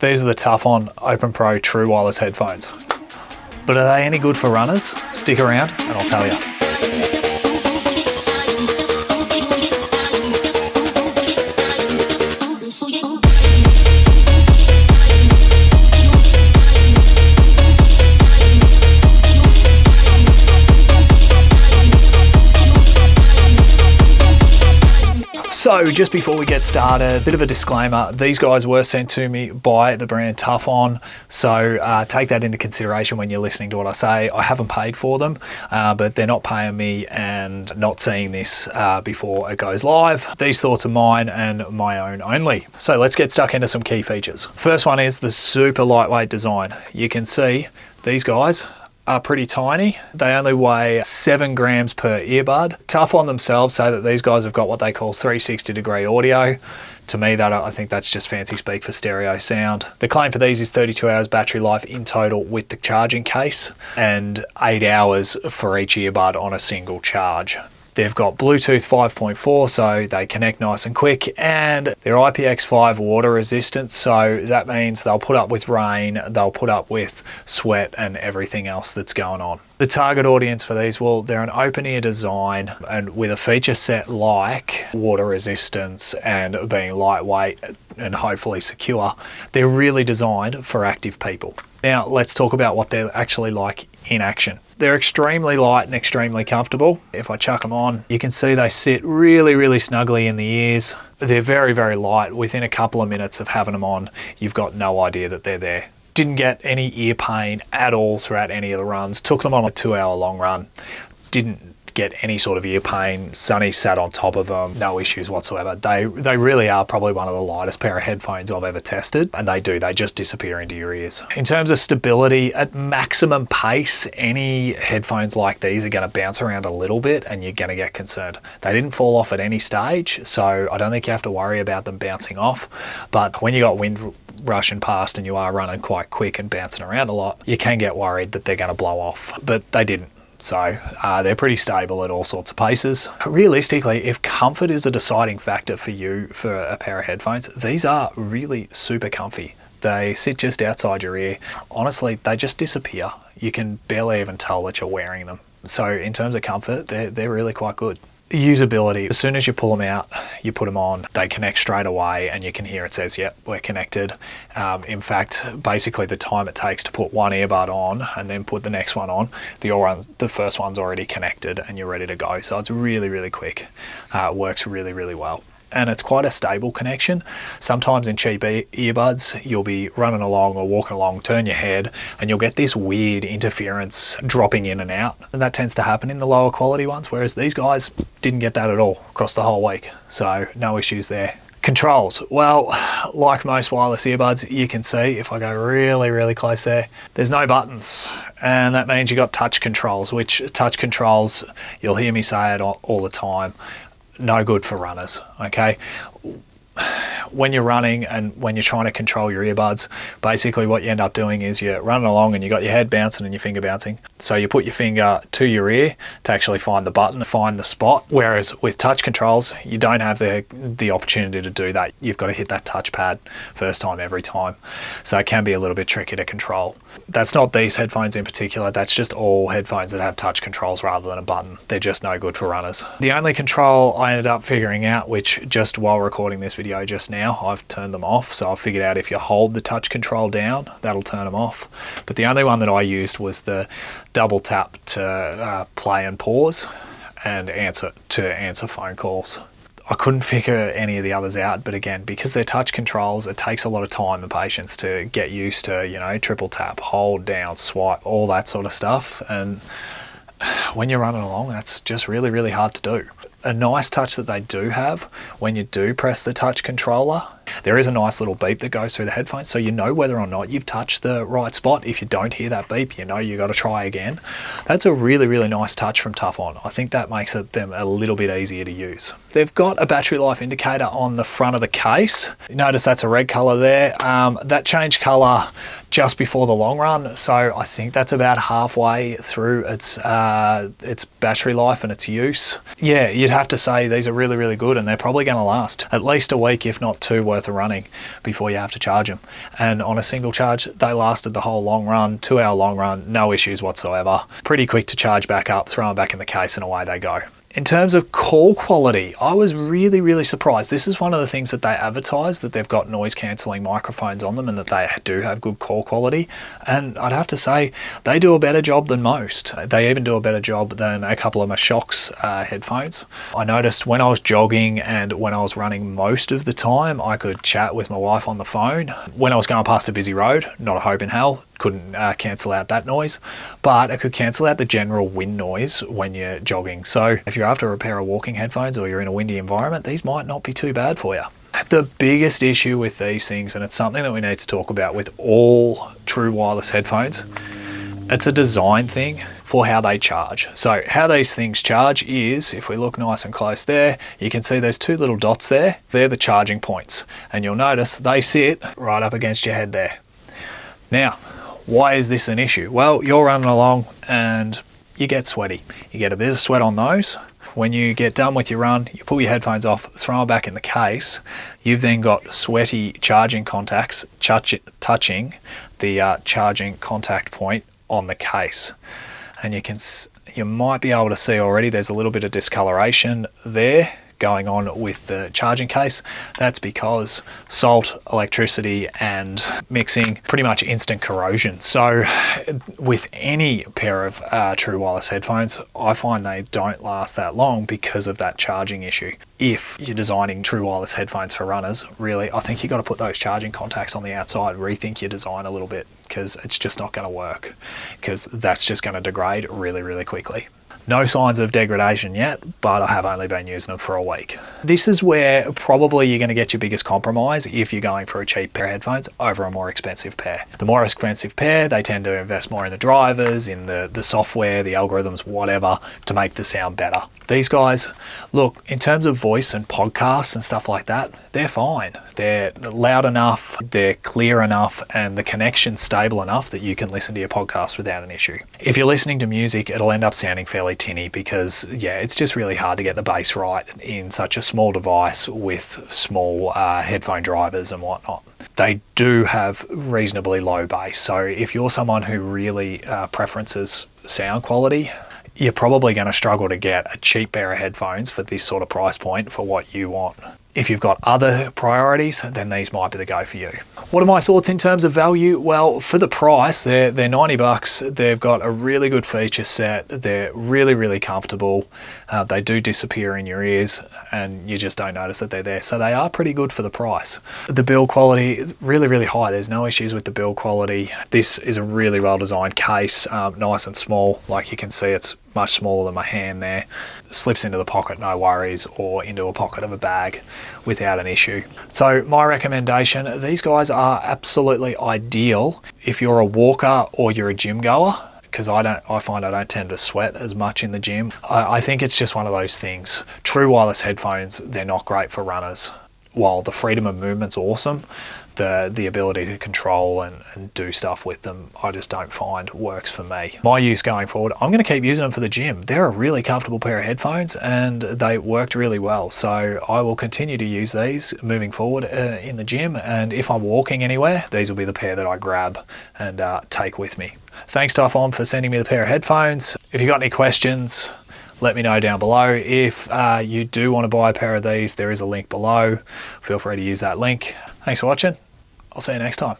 These are the Tough On OpenPro True Wireless Headphones. But are they any good for runners? Stick around and I'll tell you. So just before we get started, a bit of a disclaimer. These guys were sent to me by the brand Tough On, so take that into consideration when you're listening to what I say. I haven't paid for them, but they're not paying me and not seeing this before it goes live. These thoughts are mine and my own only. So let's get stuck into some key features. First one is the super lightweight design. You can see these guys are pretty tiny. They only weigh 7 grams per earbud. Tough On themselves say that these guys have got what they call 360-degree audio. To me, I think that's just fancy speak for stereo sound. The claim for these is 32 hours battery life in total with the charging case and 8 hours for each earbud on a single charge. They've got Bluetooth 5.4, so they connect nice and quick, and they're IPX5 water resistant, so that means they'll put up with rain, they'll put up with sweat and everything else that's going on. The target audience for these, well, they're an open ear design and with a feature set like water resistance and being lightweight and hopefully secure, they're really designed for active people. Now, let's talk about what they're actually like in action. They're extremely light and extremely comfortable. If I chuck them on, you can see they sit really, really snugly in the ears. They're very, very light. Within a couple of minutes of having them on, you've got no idea that they're there. Didn't get any ear pain at all throughout any of the runs. Took them on a 2-hour long run. Didn't get any sort of ear pain. Sunny sat on top of them, no issues whatsoever. They really are probably one of the lightest pair of headphones I've ever tested, and they just disappear into your ears. In terms of stability, at maximum pace, any headphones like these are going to bounce around a little bit and you're going to get concerned. They didn't fall off at any stage, so I don't think you have to worry about them bouncing off, but when you got wind rushing past and you are running quite quick and bouncing around a lot, you can get worried that they're going to blow off, but they didn't. So they're pretty stable at all sorts of paces. Realistically, if comfort is a deciding factor for you for a pair of headphones, these are really super comfy. They sit just outside your ear. Honestly, they just disappear. You can barely even tell that you're wearing them. So in terms of comfort, they're really quite good. Usability, as soon as you pull them out, you put them on, they connect straight away and you can hear it says, yep, we're connected. In fact, basically the time it takes to put one earbud on and then put the next one on, the first one's already connected and you're ready to go. So it's really, really quick. It works really, really well. And it's quite a stable connection. Sometimes in cheap earbuds, you'll be running along or walking along, turn your head, and you'll get this weird interference dropping in and out. And that tends to happen in the lower quality ones, whereas these guys didn't get that at all across the whole week. So no issues there. Controls. Well, like most wireless earbuds, you can see, if I go really, really close there, there's no buttons. And that means you got touch controls, which touch controls, you'll hear me say it all the time, no good for runners, okay? When you're running and when you're trying to control your earbuds, basically what you end up doing is you're running along and you got your head bouncing and your finger bouncing. So you put your finger to your ear to actually find the button, find the spot. Whereas with touch controls, you don't have the opportunity to do that. You've got to hit that touchpad first time every time. So it can be a little bit tricky to control. That's not these headphones in particular. That's just all headphones that have touch controls rather than a button. They're just no good for runners. The only control I ended up figuring out, which just while recording this video just now, I've turned them off. So I figured out if you hold the touch control down, that'll turn them off. But the only one that I used was the double tap to play and pause and answer phone calls. I couldn't figure any of the others out, but again, because they're touch controls, it takes a lot of time and patience to get used to, you know, triple tap, hold down, swipe, all that sort of stuff. And when you're running along, that's just really, really hard to do. A nice touch that they do have when you do press the touch controller, there is a nice little beep that goes through the headphones, so you know whether or not you've touched the right spot. If you don't hear that beep, you know you got to try again. That's a really, really nice touch from Tough On. I think that makes them a little bit easier to use. They've got a battery life indicator on the front of the case. You notice that's a red color there. That changed color just before the long run, so I think that's about halfway through its battery life and its use. Yeah, you'd have to say these are really, really good, and they're probably going to last at least a week, if not 2 working worth of running before you have to charge them. And on a single charge, they lasted the whole long run, 2-hour long run, no issues whatsoever. Pretty quick to charge back up, throw them back in the case, and away they go. In terms of call quality, I was really, really surprised. This is one of the things that they advertise, that they've got noise cancelling microphones on them and that they do have good call quality. And I'd have to say they do a better job than most. They even do a better job than a couple of my Shocks headphones. I noticed when I was jogging and when I was running most of the time, I could chat with my wife on the phone. When I was going past a busy road, not a hope in hell, couldn't cancel out that noise, but it could cancel out the general wind noise when you're jogging. So if you're after a pair of walking headphones or you're in a windy environment, these might not be too bad for you. The biggest issue with these things, and it's something that we need to talk about with all true wireless headphones, it's a design thing for how they charge. So how these things charge is, if we look nice and close there, you can see there's two little dots there. They're the charging points, and you'll notice they sit right up against your head there. Now, why is this an issue? Well, you're running along and you get sweaty. You get a bit of sweat on those. When you get done with your run, you pull your headphones off, throw them back in the case. You've then got sweaty charging contacts touching the charging contact point on the case. And you might be able to see already there's a little bit of discoloration there going on with the charging case. That's because salt, electricity, and mixing, pretty much instant corrosion. So with any pair of true wireless headphones, I find they don't last that long because of that charging issue. If you're designing true wireless headphones for runners, really, I think you got to put those charging contacts on the outside, rethink your design a little bit, because it's just not going to work, because that's just going to degrade really, really quickly. No signs of degradation yet, but I have only been using them for a week. This is where probably you're going to get your biggest compromise if you're going for a cheap pair of headphones over a more expensive pair. The more expensive pair, they tend to invest more in the drivers, in the software, the algorithms, whatever, to make the sound better. These guys, look, in terms of voice and podcasts and stuff like that, they're fine. They're loud enough, they're clear enough, and the connection's stable enough that you can listen to your podcast without an issue. If you're listening to music, it'll end up sounding fairly tinny because, yeah, it's just really hard to get the bass right in such a small device with small headphone drivers and whatnot. They do have reasonably low bass, so if you're someone who really preferences sound quality, you're probably going to struggle to get a cheap pair of headphones for this sort of price point for what you want. If you've got other priorities, then these might be the go for you. What are my thoughts in terms of value? Well, for the price, they're $90. They've got a really good feature set. They're really, really comfortable. They do disappear in your ears and you just don't notice that they're there. So they are pretty good for the price. The build quality is really, really high. There's no issues with the build quality. This is a really well-designed case, nice and small. Like you can see, it's much smaller than my hand there. Slips into the pocket, no worries, or into a pocket of a bag without an issue. So my recommendation, these guys are absolutely ideal if you're a walker or you're a gym goer, because I find I don't tend to sweat as much in the gym. I think it's just one of those things. True wireless headphones, they're not great for runners. While the freedom of movement's awesome, the ability to control and do stuff with them, I just don't find works for me. My use going forward, I'm going to keep using them for the gym. They're a really comfortable pair of headphones and they worked really well. So I will continue to use these moving forward in the gym. And if I'm walking anywhere, these will be the pair that I grab and take with me. Thanks Tough On for sending me the pair of headphones. If you got any questions, let me know down below. If you do want to buy a pair of these, there is a link below. Feel free to use that link. Thanks for watching. I'll see you next time.